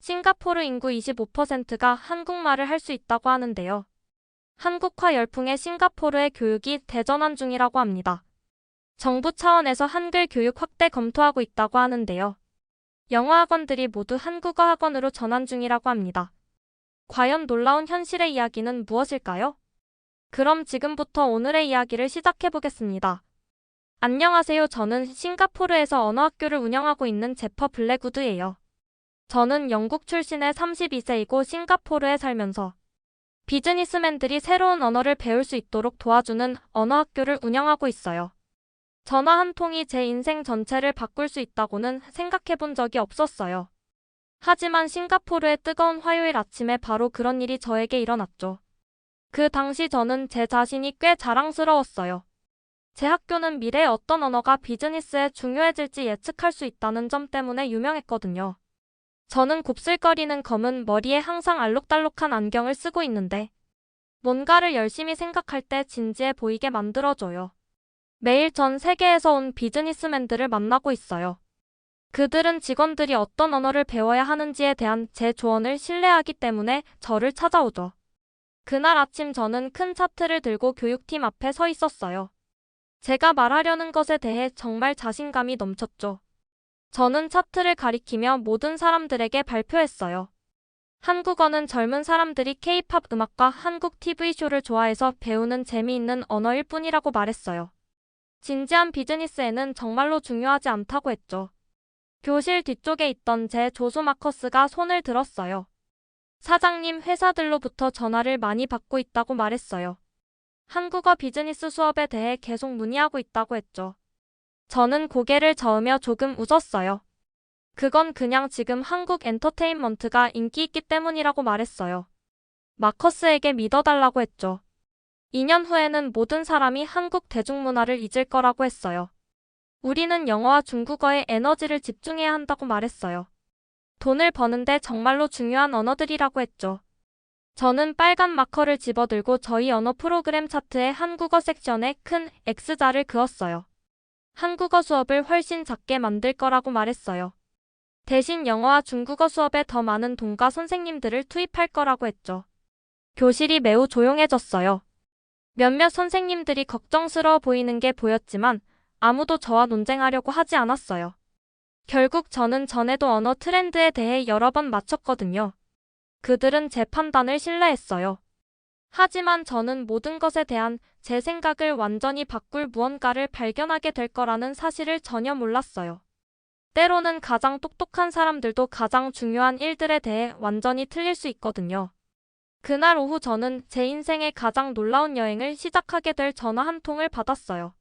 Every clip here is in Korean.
싱가포르 인구 25%가 한국말을 할 수 있다고 하는데요. 한국화 열풍에 싱가포르의 교육이 대전환 중이라고 합니다. 정부 차원에서 한글 교육 확대 검토하고 있다고 하는데요. 영어 학원들이 모두 한국어 학원으로 전환 중이라고 합니다. 과연 놀라운 현실의 이야기는 무엇일까요? 그럼 지금부터 오늘의 이야기를 시작해 보겠습니다. 안녕하세요. 저는 싱가포르에서 언어학교를 운영하고 있는 제퍼 블랙우드예요. 저는 영국 출신의 32세이고 싱가포르에 살면서 비즈니스맨들이 새로운 언어를 배울 수 있도록 도와주는 언어학교를 운영하고 있어요. 전화 한 통이 제 인생 전체를 바꿀 수 있다고는 생각해 본 적이 없었어요. 하지만 싱가포르의 뜨거운 화요일 아침에 바로 그런 일이 저에게 일어났죠. 그 당시 저는 제 자신이 꽤 자랑스러웠어요. 제 학교는 미래에 어떤 언어가 비즈니스에 중요해질지 예측할 수 있다는 점 때문에 유명했거든요. 저는 곱슬거리는 검은 머리에 항상 알록달록한 안경을 쓰고 있는데 뭔가를 열심히 생각할 때 진지해 보이게 만들어줘요. 매일 전 세계에서 온 비즈니스맨들을 만나고 있어요. 그들은 직원들이 어떤 언어를 배워야 하는지에 대한 제 조언을 신뢰하기 때문에 저를 찾아오죠. 그날 아침 저는 큰 차트를 들고 교육팀 앞에 서 있었어요. 제가 말하려는 것에 대해 정말 자신감이 넘쳤죠. 저는 차트를 가리키며 모든 사람들에게 발표했어요. 한국어는 젊은 사람들이 K-팝 음악과 한국 TV쇼를 좋아해서 배우는 재미있는 언어일 뿐이라고 말했어요. 진지한 비즈니스에는 정말로 중요하지 않다고 했죠. 교실 뒤쪽에 있던 제 조수 마커스가 손을 들었어요. 사장님, 회사들로부터 전화를 많이 받고 있다고 말했어요. 한국어 비즈니스 수업에 대해 계속 문의하고 있다고 했죠. 저는 고개를 저으며 조금 웃었어요. 그건 그냥 지금 한국 엔터테인먼트가 인기 있기 때문이라고 말했어요. 마커스에게 믿어달라고 했죠. 2년 후에는 모든 사람이 한국 대중문화를 잊을 거라고 했어요. 우리는 영어와 중국어에 에너지를 집중해야 한다고 말했어요. 돈을 버는데 정말로 중요한 언어들이라고 했죠. 저는 빨간 마커를 집어들고 저희 언어 프로그램 차트의 한국어 섹션에 큰 X자를 그었어요. 한국어 수업을 훨씬 작게 만들 거라고 말했어요. 대신 영어와 중국어 수업에 더 많은 동가 선생님들을 투입할 거라고 했죠. 교실이 매우 조용해졌어요. 몇몇 선생님들이 걱정스러워 보이는 게 보였지만 아무도 저와 논쟁하려고 하지 않았어요. 결국 저는 전에도 언어 트렌드에 대해 여러 번 맞췄거든요. 그들은 제 판단을 신뢰했어요. 하지만 저는 모든 것에 대한 제 생각을 완전히 바꿀 무언가를 발견하게 될 거라는 사실을 전혀 몰랐어요. 때로는 가장 똑똑한 사람들도 가장 중요한 일들에 대해 완전히 틀릴 수 있거든요. 그날 오후 저는 제 인생의 가장 놀라운 여행을 시작하게 될 전화 한 통을 받았어요.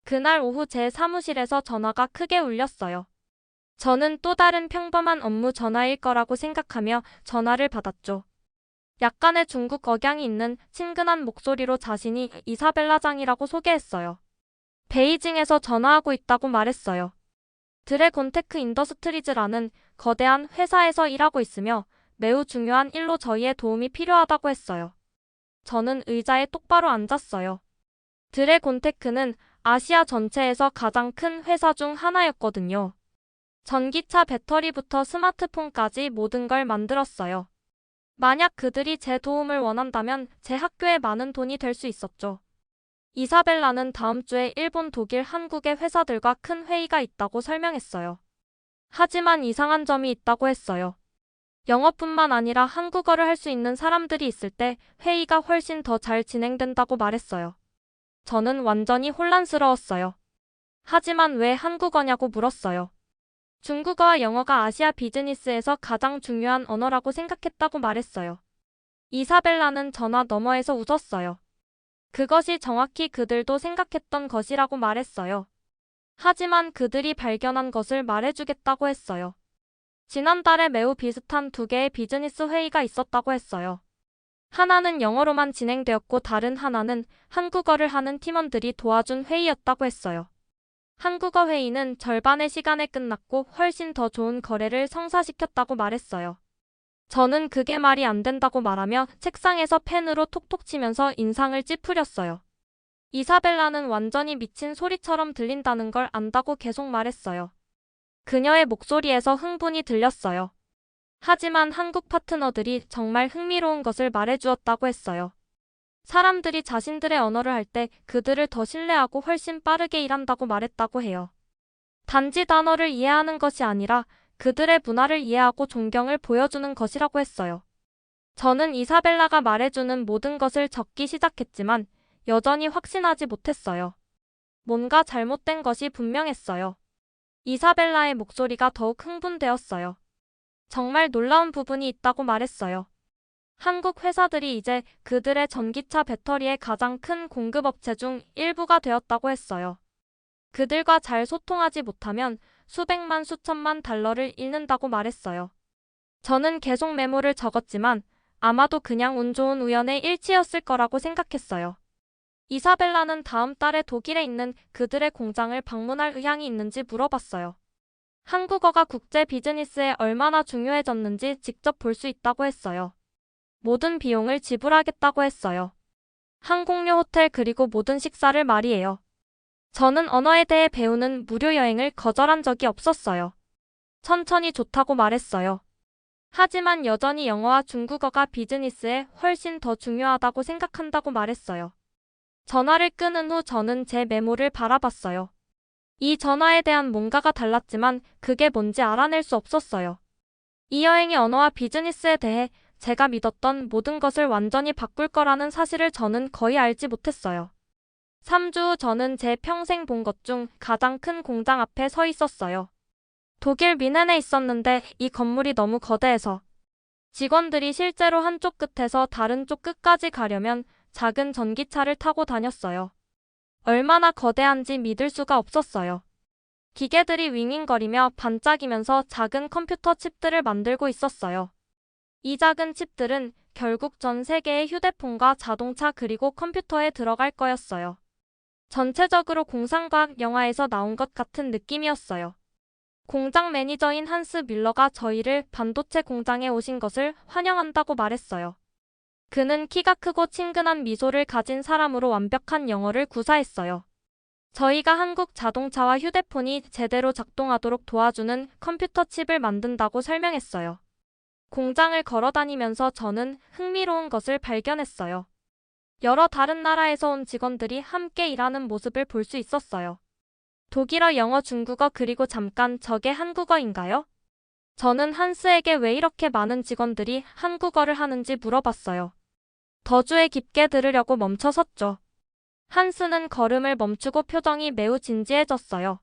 그날 오후 제 사무실에서 전화가 크게 울렸어요. 저는 또 다른 평범한 업무 전화일 거라고 생각하며 전화를 받았죠. 약간의 중국 억양이 있는 친근한 목소리로 자신이 이사벨라 장이라고 소개했어요. 베이징에서 전화하고 있다고 말했어요. 드래곤테크 인더스트리즈라는 거대한 회사에서 일하고 있으며 매우 중요한 일로 저희의 도움이 필요하다고 했어요. 저는 의자에 똑바로 앉았어요. 드래곤테크는 아시아 전체에서 가장 큰 회사 중 하나였거든요. 전기차 배터리부터 스마트폰까지 모든 걸 만들었어요. 만약 그들이 제 도움을 원한다면 제 학교에 많은 돈이 될 수 있었죠. 이사벨라는 다음 주에 일본, 독일, 한국의 회사들과 큰 회의가 있다고 설명했어요. 하지만 이상한 점이 있다고 했어요. 영어뿐만 아니라 한국어를 할 수 있는 사람들이 있을 때 회의가 훨씬 더 잘 진행된다고 말했어요. 저는 완전히 혼란스러웠어요. 하지만 왜 한국어냐고 물었어요. 중국어와 영어가 아시아 비즈니스에서 가장 중요한 언어라고 생각했다고 말했어요. 이사벨라는 전화 너머에서 웃었어요. 그것이 정확히 그들도 생각했던 것이라고 말했어요. 하지만 그들이 발견한 것을 말해주겠다고 했어요. 지난달에 매우 비슷한 두 개의 비즈니스 회의가 있었다고 했어요. 하나는 영어로만 진행되었고 다른 하나는 한국어를 하는 팀원들이 도와준 회의였다고 했어요. 한국어 회의는 절반의 시간에 끝났고 훨씬 더 좋은 거래를 성사시켰다고 말했어요. 저는 그게 말이 안 된다고 말하며 책상에서 펜으로 톡톡 치면서 인상을 찌푸렸어요. 이사벨라는 완전히 미친 소리처럼 들린다는 걸 안다고 계속 말했어요. 그녀의 목소리에서 흥분이 들렸어요. 하지만 한국 파트너들이 정말 흥미로운 것을 말해주었다고 했어요. 사람들이 자신들의 언어를 할 때 그들을 더 신뢰하고 훨씬 빠르게 일한다고 말했다고 해요. 단지 단어를 이해하는 것이 아니라 그들의 문화를 이해하고 존경을 보여주는 것이라고 했어요. 저는 이사벨라가 말해주는 모든 것을 적기 시작했지만 여전히 확신하지 못했어요. 뭔가 잘못된 것이 분명했어요. 이사벨라의 목소리가 더욱 흥분되었어요. 정말 놀라운 부분이 있다고 말했어요. 한국 회사들이 이제 그들의 전기차 배터리의 가장 큰 공급업체 중 일부가 되었다고 했어요. 그들과 잘 소통하지 못하면 수백만 수천만 달러를 잃는다고 말했어요. 저는 계속 메모를 적었지만 아마도 그냥 운 좋은 우연의 일치였을 거라고 생각했어요. 이사벨라는 다음 달에 독일에 있는 그들의 공장을 방문할 의향이 있는지 물어봤어요. 한국어가 국제 비즈니스에 얼마나 중요해졌는지 직접 볼 수 있다고 했어요. 모든 비용을 지불하겠다고 했어요. 항공료, 호텔 그리고 모든 식사를 말이에요. 저는 언어에 대해 배우는 무료 여행을 거절한 적이 없었어요. 천천히 좋다고 말했어요. 하지만 여전히 영어와 중국어가 비즈니스에 훨씬 더 중요하다고 생각한다고 말했어요. 전화를 끊은 후 저는 제 메모를 바라봤어요. 이 전화에 대한 뭔가가 달랐지만 그게 뭔지 알아낼 수 없었어요. 이 여행이 언어와 비즈니스에 대해 제가 믿었던 모든 것을 완전히 바꿀 거라는 사실을 저는 거의 알지 못했어요. 3주 후 저는 제 평생 본 것 중 가장 큰 공장 앞에 서 있었어요. 독일 뮌헨에 있었는데 이 건물이 너무 거대해서 직원들이 실제로 한쪽 끝에서 다른 쪽 끝까지 가려면 작은 전기차를 타고 다녔어요. 얼마나 거대한지 믿을 수가 없었어요. 기계들이 윙윙거리며 반짝이면서 작은 컴퓨터 칩들을 만들고 있었어요. 이 작은 칩들은 결국 전 세계의 휴대폰과 자동차 그리고 컴퓨터에 들어갈 거였어요. 전체적으로 공상과학 영화에서 나온 것 같은 느낌이었어요. 공장 매니저인 한스 뮬러가 저희를 반도체 공장에 오신 것을 환영한다고 말했어요. 그는 키가 크고 친근한 미소를 가진 사람으로 완벽한 영어를 구사했어요. 저희가 한국 자동차와 휴대폰이 제대로 작동하도록 도와주는 컴퓨터 칩을 만든다고 설명했어요. 공장을 걸어다니면서 저는 흥미로운 것을 발견했어요. 여러 다른 나라에서 온 직원들이 함께 일하는 모습을 볼 수 있었어요. 독일어, 영어, 중국어 그리고 잠깐 저게 한국어인가요? 저는 한스에게 왜 이렇게 많은 직원들이 한국어를 하는지 물어봤어요. 더주에 깊게 들으려고 멈춰섰죠. 한스는 걸음을 멈추고 표정이 매우 진지해졌어요.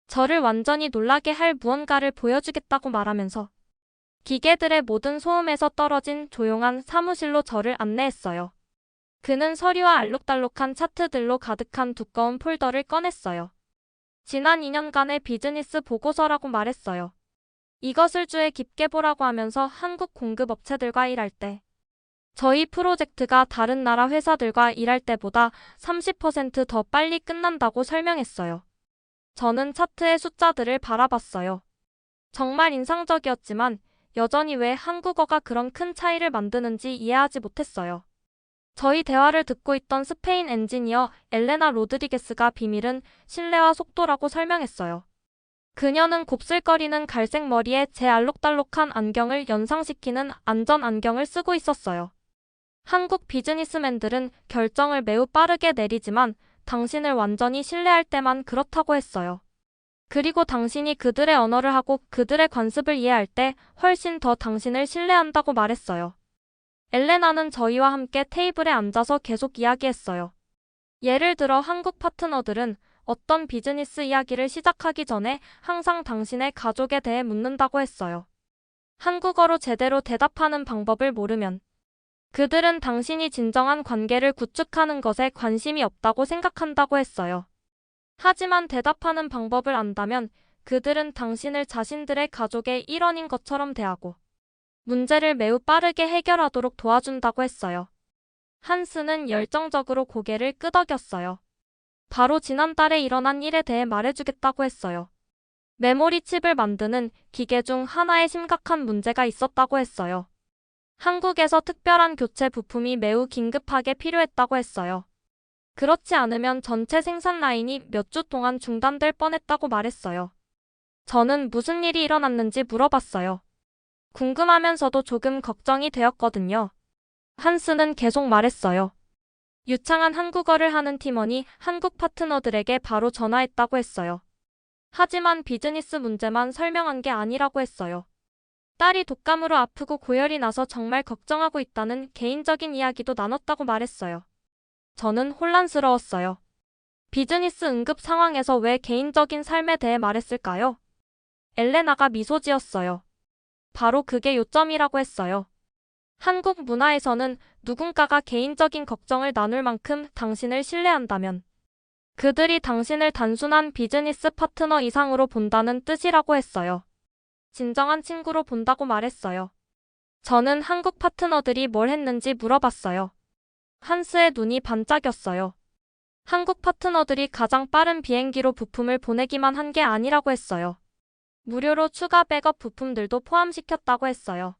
저를 완전히 놀라게 할 무언가를 보여주겠다고 말하면서 기계들의 모든 소음에서 떨어진 조용한 사무실로 저를 안내했어요. 그는 서류와 알록달록한 차트들로 가득한 두꺼운 폴더를 꺼냈어요. 지난 2년간의 비즈니스 보고서라고 말했어요. 이것을 주의 깊게 보라고 하면서 한국 공급업체들과 일할 때 저희 프로젝트가 다른 나라 회사들과 일할 때보다 30% 더 빨리 끝난다고 설명했어요. 저는 차트의 숫자들을 바라봤어요. 정말 인상적이었지만 여전히 왜 한국어가 그런 큰 차이를 만드는지 이해하지 못했어요. 저희 대화를 듣고 있던 스페인 엔지니어 엘레나 로드리게스가 비밀은 신뢰와 속도라고 설명했어요. 그녀는 곱슬거리는 갈색 머리에 제 알록달록한 안경을 연상시키는 안전 안경을 쓰고 있었어요. 한국 비즈니스맨들은 결정을 매우 빠르게 내리지만 당신을 완전히 신뢰할 때만 그렇다고 했어요. 그리고 당신이 그들의 언어를 하고 그들의 관습을 이해할 때 훨씬 더 당신을 신뢰한다고 말했어요. 엘레나는 저희와 함께 테이블에 앉아서 계속 이야기했어요. 예를 들어 한국 파트너들은 어떤 비즈니스 이야기를 시작하기 전에 항상 당신의 가족에 대해 묻는다고 했어요. 한국어로 제대로 대답하는 방법을 모르면 그들은 당신이 진정한 관계를 구축하는 것에 관심이 없다고 생각한다고 했어요. 하지만 대답하는 방법을 안다면 그들은 당신을 자신들의 가족의 일원인 것처럼 대하고 문제를 매우 빠르게 해결하도록 도와준다고 했어요. 한스는 열정적으로 고개를 끄덕였어요. 바로 지난달에 일어난 일에 대해 말해주겠다고 했어요. 메모리 칩을 만드는 기계 중 하나에 심각한 문제가 있었다고 했어요. 한국에서 특별한 교체 부품이 매우 긴급하게 필요했다고 했어요. 그렇지 않으면 전체 생산 라인이 몇 주 동안 중단될 뻔했다고 말했어요. 저는 무슨 일이 일어났는지 물어봤어요. 궁금하면서도 조금 걱정이 되었거든요. 한스는 계속 말했어요. 유창한 한국어를 하는 팀원이 한국 파트너들에게 바로 전화했다고 했어요. 하지만 비즈니스 문제만 설명한 게 아니라고 했어요. 딸이 독감으로 아프고 고열이 나서 정말 걱정하고 있다는 개인적인 이야기도 나눴다고 말했어요. 저는 혼란스러웠어요. 비즈니스 응급 상황에서 왜 개인적인 삶에 대해 말했을까요? 엘레나가 미소 지었어요. 바로 그게 요점이라고 했어요. 한국 문화에서는 누군가가 개인적인 걱정을 나눌 만큼 당신을 신뢰한다면 그들이 당신을 단순한 비즈니스 파트너 이상으로 본다는 뜻이라고 했어요. 진정한 친구로 본다고 말했어요. 저는 한국 파트너들이 뭘 했는지 물어봤어요. 한스의 눈이 반짝였어요. 한국 파트너들이 가장 빠른 비행기로 부품을 보내기만 한 게 아니라고 했어요. 무료로 추가 백업 부품들도 포함시켰다고 했어요.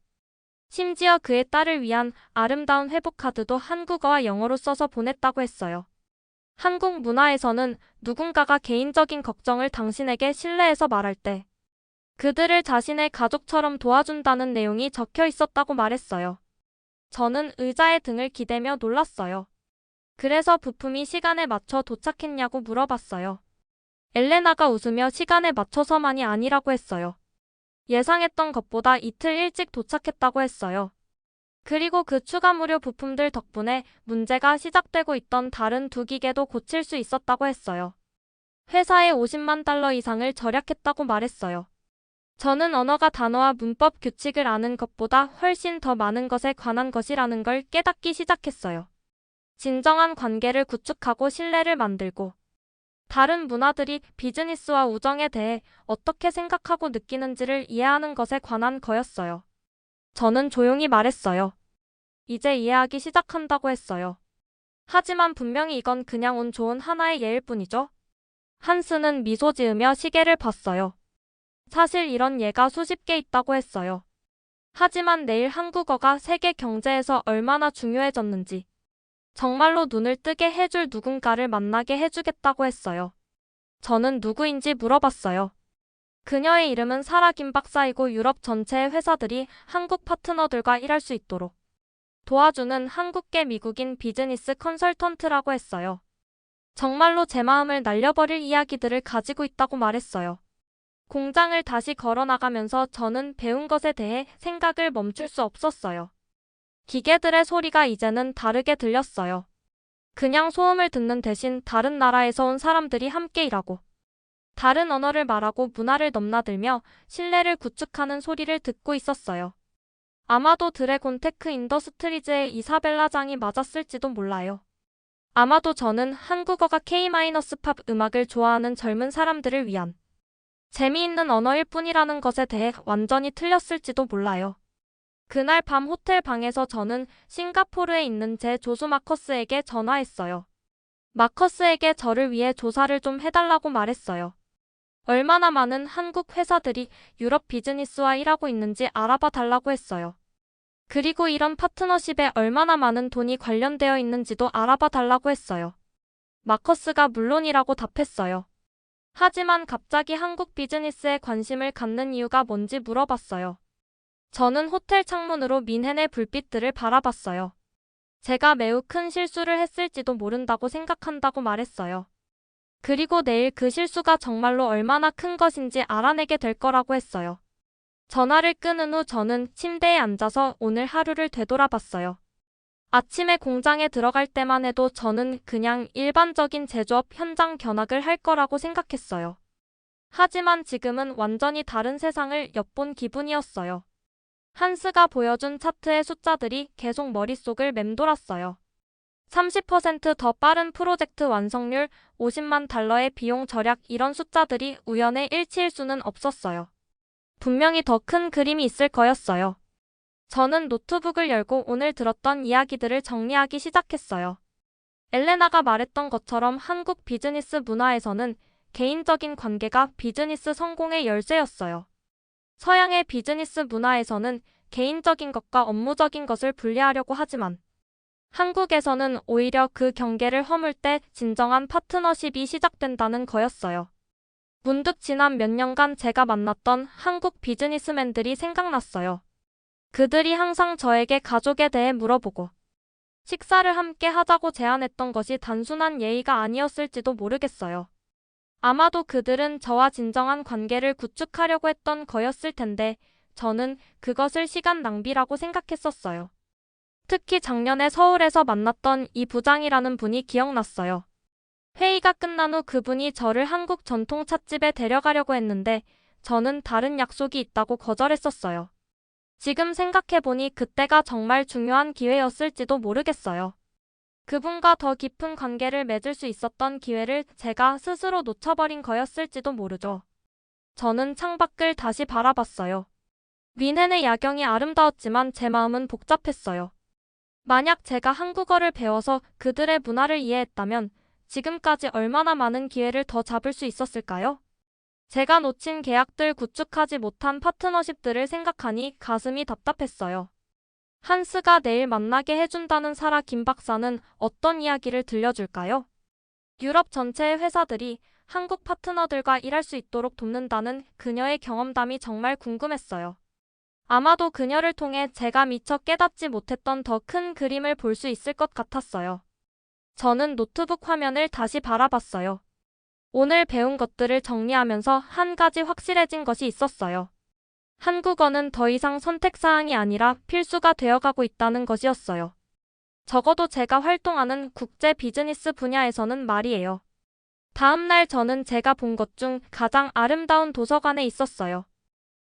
심지어 그의 딸을 위한 아름다운 회복 카드도 한국어와 영어로 써서 보냈다고 했어요. 한국 문화에서는 누군가가 개인적인 걱정을 당신에게 신뢰해서 말할 때 그들을 자신의 가족처럼 도와준다는 내용이 적혀 있었다고 말했어요. 저는 의자에 등을 기대며 놀랐어요. 그래서 부품이 시간에 맞춰 도착했냐고 물어봤어요. 엘레나가 웃으며 시간에 맞춰서만이 아니라고 했어요. 예상했던 것보다 이틀 일찍 도착했다고 했어요. 그리고 그 추가 무료 부품들 덕분에 문제가 시작되고 있던 다른 두 기계도 고칠 수 있었다고 했어요. 회사에 50만 달러 이상을 절약했다고 말했어요. 저는 언어가 단어와 문법 규칙을 아는 것보다 훨씬 더 많은 것에 관한 것이라는 걸 깨닫기 시작했어요. 진정한 관계를 구축하고 신뢰를 만들고 다른 문화들이 비즈니스와 우정에 대해 어떻게 생각하고 느끼는지를 이해하는 것에 관한 거였어요. 저는 조용히 말했어요. 이제 이해하기 시작한다고 했어요. 하지만 분명히 이건 그냥 운 좋은 하나의 예일 뿐이죠. 한스는 미소 지으며 시계를 봤어요. 사실 이런 예가 수십 개 있다고 했어요. 하지만 내일 한국어가 세계 경제에서 얼마나 중요해졌는지 정말로 눈을 뜨게 해줄 누군가를 만나게 해주겠다고 했어요. 저는 누구인지 물어봤어요. 그녀의 이름은 사라 김 박사이고 유럽 전체의 회사들이 한국 파트너들과 일할 수 있도록 도와주는 한국계 미국인 비즈니스 컨설턴트라고 했어요. 정말로 제 마음을 날려버릴 이야기들을 가지고 있다고 말했어요. 공장을 다시 걸어나가면서 저는 배운 것에 대해 생각을 멈출 수 없었어요. 기계들의 소리가 이제는 다르게 들렸어요. 그냥 소음을 듣는 대신 다른 나라에서 온 사람들이 함께 일하고 다른 언어를 말하고 문화를 넘나들며 신뢰를 구축하는 소리를 듣고 있었어요. 아마도 드래곤 테크 인더스트리즈의 이사벨라 장이 맞았을지도 몰라요. 아마도 저는 한국어가 K-팝 음악을 좋아하는 젊은 사람들을 위한 재미있는 언어일 뿐이라는 것에 대해 완전히 틀렸을지도 몰라요. 그날 밤 호텔 방에서 저는 싱가포르에 있는 제 조수 마커스에게 전화했어요. 마커스에게 저를 위해 조사를 좀 해달라고 말했어요. 얼마나 많은 한국 회사들이 유럽 비즈니스와 일하고 있는지 알아봐 달라고 했어요. 그리고 이런 파트너십에 얼마나 많은 돈이 관련되어 있는지도 알아봐 달라고 했어요. 마커스가 물론이라고 답했어요. 하지만 갑자기 한국 비즈니스에 관심을 갖는 이유가 뭔지 물어봤어요. 저는 호텔 창문으로 민헨의 불빛들을 바라봤어요. 제가 매우 큰 실수를 했을지도 모른다고 생각한다고 말했어요. 그리고 내일 그 실수가 정말로 얼마나 큰 것인지 알아내게 될 거라고 했어요. 전화를 끊은 후 저는 침대에 앉아서 오늘 하루를 되돌아봤어요. 아침에 공장에 들어갈 때만 해도 저는 그냥 일반적인 제조업 현장 견학을 할 거라고 생각했어요. 하지만 지금은 완전히 다른 세상을 엿본 기분이었어요. 한스가 보여준 차트의 숫자들이 계속 머릿속을 맴돌았어요. 30%더 빠른 프로젝트 완성률, 50만 달러의 비용 절약 이런 숫자들이 우연의 일치일 수는 없었어요. 분명히 더 큰 그림이 있을 거였어요. 저는 노트북을 열고 오늘 들었던 이야기들을 정리하기 시작했어요. 엘레나가 말했던 것처럼 한국 비즈니스 문화에서는 개인적인 관계가 비즈니스 성공의 열쇠였어요. 서양의 비즈니스 문화에서는 개인적인 것과 업무적인 것을 분리하려고 하지만 한국에서는 오히려 그 경계를 허물 때 진정한 파트너십이 시작된다는 거였어요. 문득 지난 몇 년간 제가 만났던 한국 비즈니스맨들이 생각났어요. 그들이 항상 저에게 가족에 대해 물어보고 식사를 함께 하자고 제안했던 것이 단순한 예의가 아니었을지도 모르겠어요. 아마도 그들은 저와 진정한 관계를 구축하려고 했던 거였을 텐데 저는 그것을 시간 낭비라고 생각했었어요. 특히 작년에 서울에서 만났던 이 부장이라는 분이 기억났어요. 회의가 끝난 후 그분이 저를 한국 전통 찻집에 데려가려고 했는데 저는 다른 약속이 있다고 거절했었어요. 지금 생각해보니 그때가 정말 중요한 기회였을지도 모르겠어요. 그분과 더 깊은 관계를 맺을 수 있었던 기회를 제가 스스로 놓쳐버린 거였을지도 모르죠. 저는 창밖을 다시 바라봤어요. 뮌헨의 야경이 아름다웠지만 제 마음은 복잡했어요. 만약 제가 한국어를 배워서 그들의 문화를 이해했다면 지금까지 얼마나 많은 기회를 더 잡을 수 있었을까요? 제가 놓친 계약들, 구축하지 못한 파트너십들을 생각하니 가슴이 답답했어요. 한스가 내일 만나게 해준다는 사라 김 박사는 어떤 이야기를 들려줄까요? 유럽 전체의 회사들이 한국 파트너들과 일할 수 있도록 돕는다는 그녀의 경험담이 정말 궁금했어요. 아마도 그녀를 통해 제가 미처 깨닫지 못했던 더 큰 그림을 볼 수 있을 것 같았어요. 저는 노트북 화면을 다시 바라봤어요. 오늘 배운 것들을 정리하면서 한 가지 확실해진 것이 있었어요. 한국어는 더 이상 선택사항이 아니라 필수가 되어가고 있다는 것이었어요. 적어도 제가 활동하는 국제 비즈니스 분야에서는 말이에요. 다음 날 저는 제가 본 것 중 가장 아름다운 도서관에 있었어요.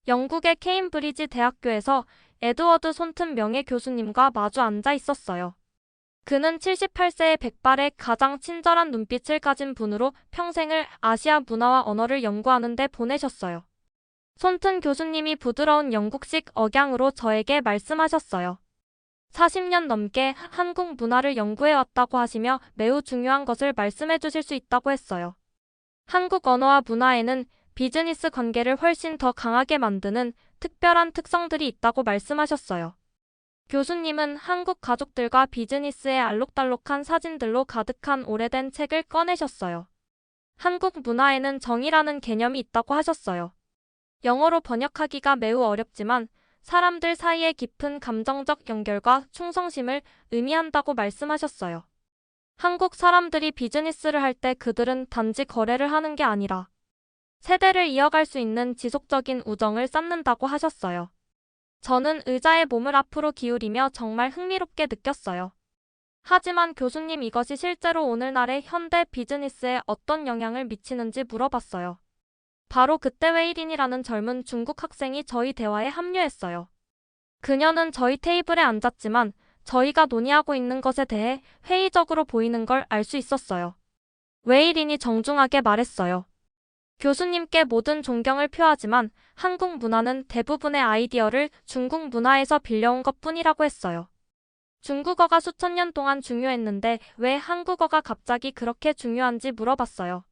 영국의 케임브리지 대학교에서 에드워드 손튼 명예교수님과 마주 앉아 있었어요. 그는 78세의 백발에 가장 친절한 눈빛을 가진 분으로 평생을 아시아 문화와 언어를 연구하는 데 보내셨어요. 손튼 교수님이 부드러운 영국식 억양으로 저에게 말씀하셨어요. 40년 넘게 한국 문화를 연구해왔다고 하시며 매우 중요한 것을 말씀해 주실 수 있다고 했어요. 한국 언어와 문화에는 비즈니스 관계를 훨씬 더 강하게 만드는 특별한 특성들이 있다고 말씀하셨어요. 교수님은 한국 가족들과 비즈니스의 알록달록한 사진들로 가득한 오래된 책을 꺼내셨어요. 한국 문화에는 정이라는 개념이 있다고 하셨어요. 영어로 번역하기가 매우 어렵지만 사람들 사이의 깊은 감정적 연결과 충성심을 의미한다고 말씀하셨어요. 한국 사람들이 비즈니스를 할 때 그들은 단지 거래를 하는 게 아니라 세대를 이어갈 수 있는 지속적인 우정을 쌓는다고 하셨어요. 저는 의자에 몸을 앞으로 기울이며 정말 흥미롭게 느꼈어요. 하지만 교수님, 이것이 실제로 오늘날의 현대 비즈니스에 어떤 영향을 미치는지 물어봤어요. 바로 그때 웨이린이라는 젊은 중국 학생이 저희 대화에 합류했어요. 그녀는 저희 테이블에 앉았지만 저희가 논의하고 있는 것에 대해 회의적으로 보이는 걸 알 수 있었어요. 웨이린이 정중하게 말했어요. 교수님께 모든 존경을 표하지만 한국 문화는 대부분의 아이디어를 중국 문화에서 빌려온 것뿐이라고 했어요. 중국어가 수천 년 동안 중요했는데 왜 한국어가 갑자기 그렇게 중요한지 물어봤어요.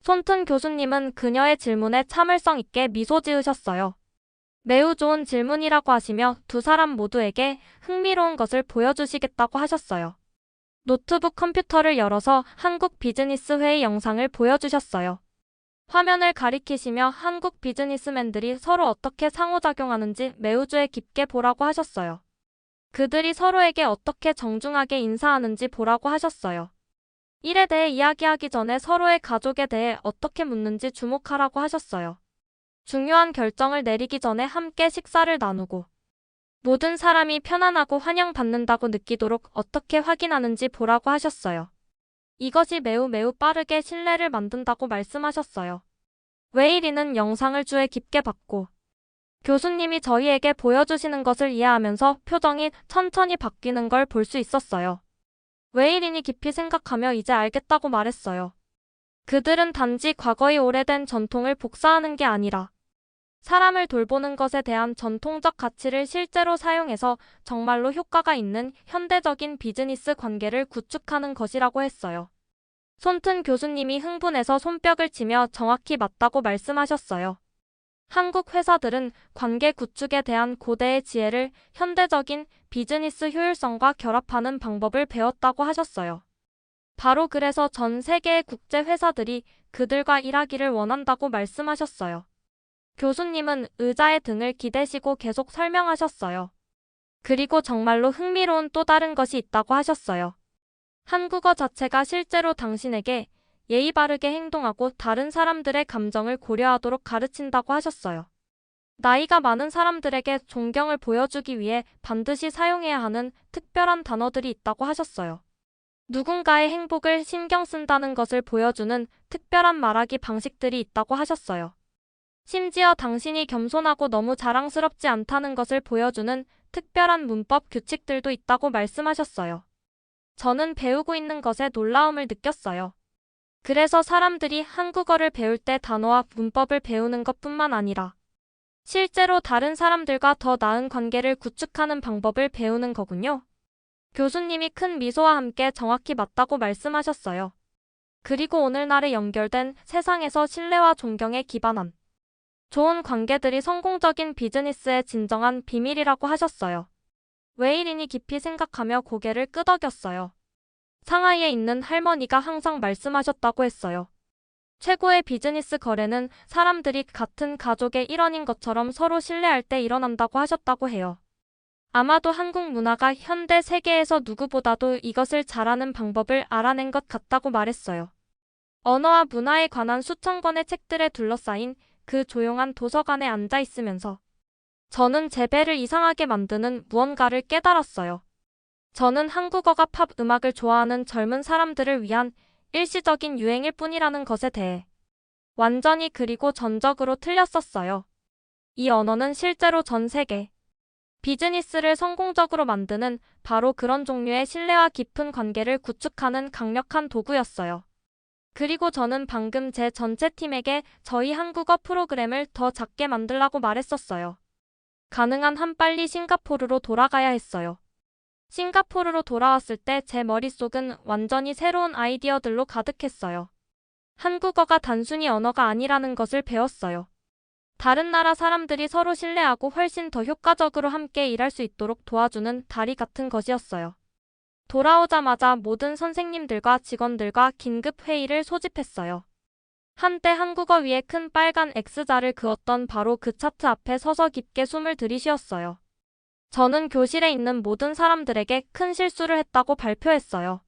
손튼 교수님은 그녀의 질문에 참을성 있게 미소 지으셨어요. 매우 좋은 질문이라고 하시며 두 사람 모두에게 흥미로운 것을 보여주시겠다고 하셨어요. 노트북 컴퓨터를 열어서 한국 비즈니스 회의 영상을 보여주셨어요. 화면을 가리키시며 한국 비즈니스맨들이 서로 어떻게 상호작용하는지 매우 주의 깊게 보라고 하셨어요. 그들이 서로에게 어떻게 정중하게 인사하는지 보라고 하셨어요. 일에 대해 이야기하기 전에 서로의 가족에 대해 어떻게 묻는지 주목하라고 하셨어요. 중요한 결정을 내리기 전에 함께 식사를 나누고 모든 사람이 편안하고 환영받는다고 느끼도록 어떻게 확인하는지 보라고 하셨어요. 이것이 매우 빠르게 신뢰를 만든다고 말씀하셨어요. 웨이리는 영상을 주의 깊게 봤고 교수님이 저희에게 보여주시는 것을 이해하면서 표정이 천천히 바뀌는 걸 볼 수 있었어요. 웨이린이 깊이 생각하며 이제 알겠다고 말했어요. 그들은 단지 과거의 오래된 전통을 복사하는 게 아니라 사람을 돌보는 것에 대한 전통적 가치를 실제로 사용해서 정말로 효과가 있는 현대적인 비즈니스 관계를 구축하는 것이라고 했어요. 손튼 교수님이 흥분해서 손뼉을 치며 정확히 맞다고 말씀하셨어요. 한국 회사들은 관계 구축에 대한 고대의 지혜를 현대적인 비즈니스 효율성과 결합하는 방법을 배웠다고 하셨어요. 바로 그래서 전 세계의 국제 회사들이 그들과 일하기를 원한다고 말씀하셨어요. 교수님은 의자에 등을 기대시고 계속 설명하셨어요. 그리고 정말로 흥미로운 또 다른 것이 있다고 하셨어요. 한국어 자체가 실제로 당신에게 예의 바르게 행동하고 다른 사람들의 감정을 고려하도록 가르친다고 하셨어요. 나이가 많은 사람들에게 존경을 보여주기 위해 반드시 사용해야 하는 특별한 단어들이 있다고 하셨어요. 누군가의 행복을 신경 쓴다는 것을 보여주는 특별한 말하기 방식들이 있다고 하셨어요. 심지어 당신이 겸손하고 너무 자랑스럽지 않다는 것을 보여주는 특별한 문법 규칙들도 있다고 말씀하셨어요. 저는 배우고 있는 것에 놀라움을 느꼈어요. 그래서 사람들이 한국어를 배울 때 단어와 문법을 배우는 것뿐만 아니라 실제로 다른 사람들과 더 나은 관계를 구축하는 방법을 배우는 거군요. 교수님이 큰 미소와 함께 정확히 맞다고 말씀하셨어요. 그리고 오늘날에 연결된 세상에서 신뢰와 존경에 기반한 좋은 관계들이 성공적인 비즈니스의 진정한 비밀이라고 하셨어요. 웨이린이 깊이 생각하며 고개를 끄덕였어요. 상하이에 있는 할머니가 항상 말씀하셨다고 했어요. 최고의 비즈니스 거래는 사람들이 같은 가족의 일원인 것처럼 서로 신뢰할 때 일어난다고 하셨다고 해요. 아마도 한국 문화가 현대 세계에서 누구보다도 이것을 잘하는 방법을 알아낸 것 같다고 말했어요. 언어와 문화에 관한 수천 권의 책들에 둘러싸인 그 조용한 도서관에 앉아 있으면서 저는 제 배를 이상하게 만드는 무언가를 깨달았어요. 저는 한국어가 팝 음악을 좋아하는 젊은 사람들을 위한 일시적인 유행일 뿐이라는 것에 대해 완전히 그리고 전적으로 틀렸었어요. 이 언어는 실제로 전 세계 비즈니스를 성공적으로 만드는 바로 그런 종류의 신뢰와 깊은 관계를 구축하는 강력한 도구였어요. 그리고 저는 방금 제 전체 팀에게 저희 한국어 프로그램을 더 작게 만들라고 말했었어요. 가능한 한 빨리 싱가포르로 돌아가야 했어요. 싱가포르로 돌아왔을 때 제 머릿속은 완전히 새로운 아이디어들로 가득했어요. 한국어가 단순히 언어가 아니라는 것을 배웠어요. 다른 나라 사람들이 서로 신뢰하고 훨씬 더 효과적으로 함께 일할 수 있도록 도와주는 다리 같은 것이었어요. 돌아오자마자 모든 선생님들과 직원들과 긴급 회의를 소집했어요. 한때 한국어 위에 큰 빨간 X자를 그었던 바로 그 차트 앞에 서서 깊게 숨을 들이쉬었어요. 저는 교실에 있는 모든 사람들에게 큰 실수를 했다고 발표했어요.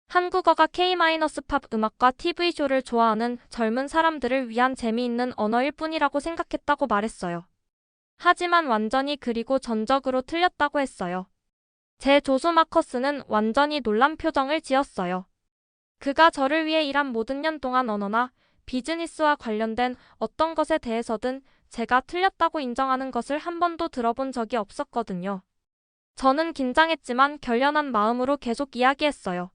한국어가 K-팝 음악과 TV쇼를 좋아하는 젊은 사람들을 위한 재미있는 언어일 뿐이라고 생각했다고 말했어요. 하지만 완전히 그리고 전적으로 틀렸다고 했어요. 제 조수 마커스는 완전히 놀란 표정을 지었어요. 그가 저를 위해 일한 모든 년 동안 언어나 비즈니스와 관련된 어떤 것에 대해서든 제가 틀렸다고 인정하는 것을 한 번도 들어본 적이 없었거든요. 저는 긴장했지만 결연한 마음으로 계속 이야기했어요.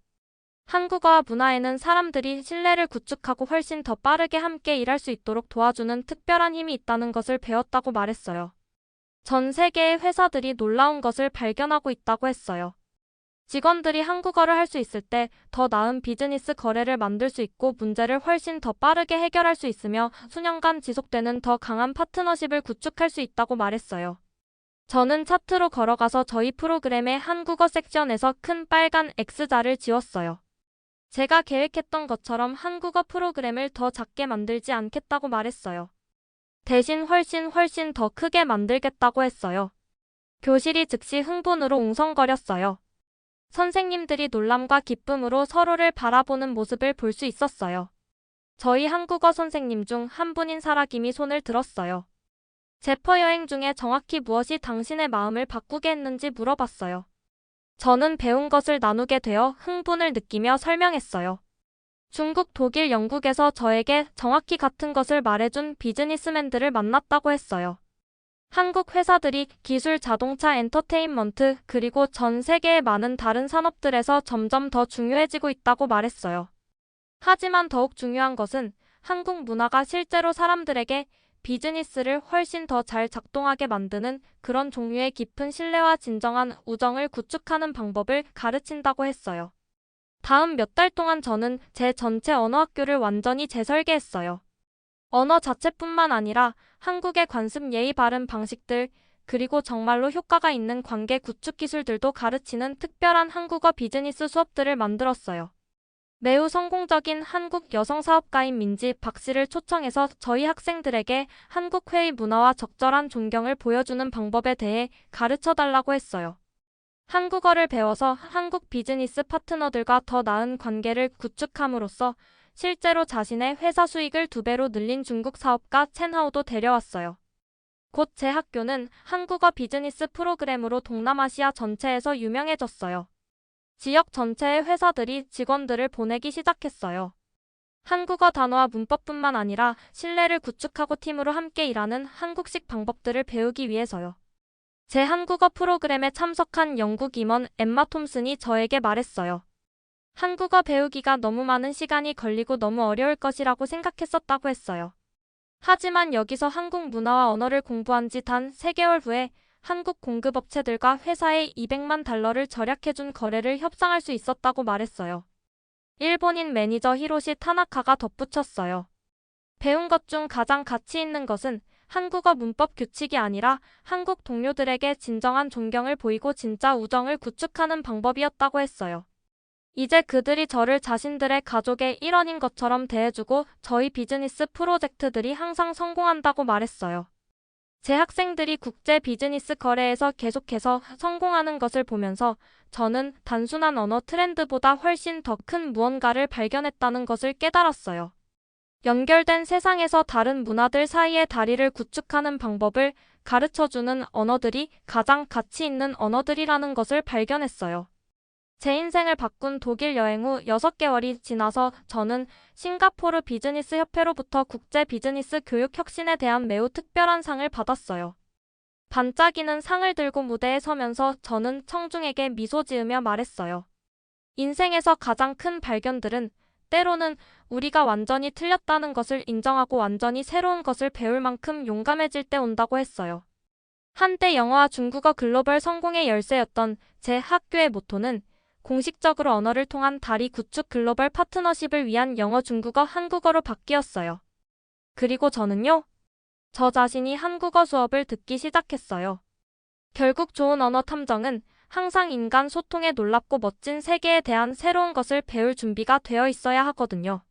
한국어와 문화에는 사람들이 신뢰를 구축하고 훨씬 더 빠르게 함께 일할 수 있도록 도와주는 특별한 힘이 있다는 것을 배웠다고 말했어요. 전 세계의 회사들이 놀라운 것을 발견하고 있다고 했어요. 직원들이 한국어를 할 수 있을 때 더 나은 비즈니스 거래를 만들 수 있고 문제를 훨씬 더 빠르게 해결할 수 있으며 수년간 지속되는 더 강한 파트너십을 구축할 수 있다고 말했어요. 저는 차트로 걸어가서 저희 프로그램의 한국어 섹션에서 큰 빨간 X자를 지웠어요. 제가 계획했던 것처럼 한국어 프로그램을 더 작게 만들지 않겠다고 말했어요. 대신 훨씬 더 크게 만들겠다고 했어요. 교실이 즉시 흥분으로 웅성거렸어요. 선생님들이 놀람과 기쁨으로 서로를 바라보는 모습을 볼 수 있었어요. 저희 한국어 선생님 중 한 분인 사라김이 손을 들었어요. 제퍼 여행 중에 정확히 무엇이 당신의 마음을 바꾸게 했는지 물어봤어요. 저는 배운 것을 나누게 되어 흥분을 느끼며 설명했어요. 중국, 독일, 영국에서 저에게 정확히 같은 것을 말해준 비즈니스맨들을 만났다고 했어요. 한국 회사들이 기술, 자동차, 엔터테인먼트, 그리고 전 세계의 많은 다른 산업들에서 점점 더 중요해지고 있다고 말했어요. 하지만 더욱 중요한 것은 한국 문화가 실제로 사람들에게 비즈니스를 훨씬 더 잘 작동하게 만드는 그런 종류의 깊은 신뢰와 진정한 우정을 구축하는 방법을 가르친다고 했어요. 다음 몇 달 동안 저는 제 전체 언어학교를 완전히 재설계했어요. 언어 자체뿐만 아니라 한국의 관습, 예의 바른 방식들, 그리고 정말로 효과가 있는 관계 구축 기술들도 가르치는 특별한 한국어 비즈니스 수업들을 만들었어요. 매우 성공적인 한국 여성 사업가인 민지 박 씨를 초청해서 저희 학생들에게 한국 회의 문화와 적절한 존경을 보여주는 방법에 대해 가르쳐 달라고 했어요. 한국어를 배워서 한국 비즈니스 파트너들과 더 나은 관계를 구축함으로써 실제로 자신의 회사 수익을 2배로 늘린 중국 사업가 첸하오도 데려왔어요. 곧 제 학교는 한국어 비즈니스 프로그램으로 동남아시아 전체에서 유명해졌어요. 지역 전체의 회사들이 직원들을 보내기 시작했어요. 한국어 단어와 문법뿐만 아니라 신뢰를 구축하고 팀으로 함께 일하는 한국식 방법들을 배우기 위해서요. 제 한국어 프로그램에 참석한 영국 임원 엠마 톰슨이 저에게 말했어요. 한국어 배우기가 너무 많은 시간이 걸리고 너무 어려울 것이라고 생각했었다고 했어요. 하지만 여기서 한국 문화와 언어를 공부한 지 단 3개월 후에 한국 공급업체들과 회사에 200만 달러를 절약해준 거래를 협상할 수 있었다고 말했어요. 일본인 매니저 히로시 타나카가 덧붙였어요. 배운 것 중 가장 가치 있는 것은 한국어 문법 규칙이 아니라 한국 동료들에게 진정한 존경을 보이고 진짜 우정을 구축하는 방법이었다고 했어요. 이제 그들이 저를 자신들의 가족의 일원인 것처럼 대해주고 저희 비즈니스 프로젝트들이 항상 성공한다고 말했어요. 제 학생들이 국제 비즈니스 거래에서 계속해서 성공하는 것을 보면서 저는 단순한 언어 트렌드보다 훨씬 더 큰 무언가를 발견했다는 것을 깨달았어요. 연결된 세상에서 다른 문화들 사이의 다리를 구축하는 방법을 가르쳐주는 언어들이 가장 가치 있는 언어들이라는 것을 발견했어요. 제 인생을 바꾼 독일 여행 후 6개월이 지나서 저는 싱가포르 비즈니스 협회로부터 국제 비즈니스 교육 혁신에 대한 매우 특별한 상을 받았어요. 반짝이는 상을 들고 무대에 서면서 저는 청중에게 미소 지으며 말했어요. 인생에서 가장 큰 발견들은 때로는 우리가 완전히 틀렸다는 것을 인정하고 완전히 새로운 것을 배울 만큼 용감해질 때 온다고 했어요. 한때 영어와 중국어 글로벌 성공의 열쇠였던 제 학교의 모토는 공식적으로 언어를 통한 다리 구축 글로벌 파트너십을 위한 영어, 중국어, 한국어로 바뀌었어요. 그리고 저는요? 저 자신이 한국어 수업을 듣기 시작했어요. 결국 좋은 언어 탐정은 항상 인간 소통의 놀랍고 멋진 세계에 대한 새로운 것을 배울 준비가 되어 있어야 하거든요.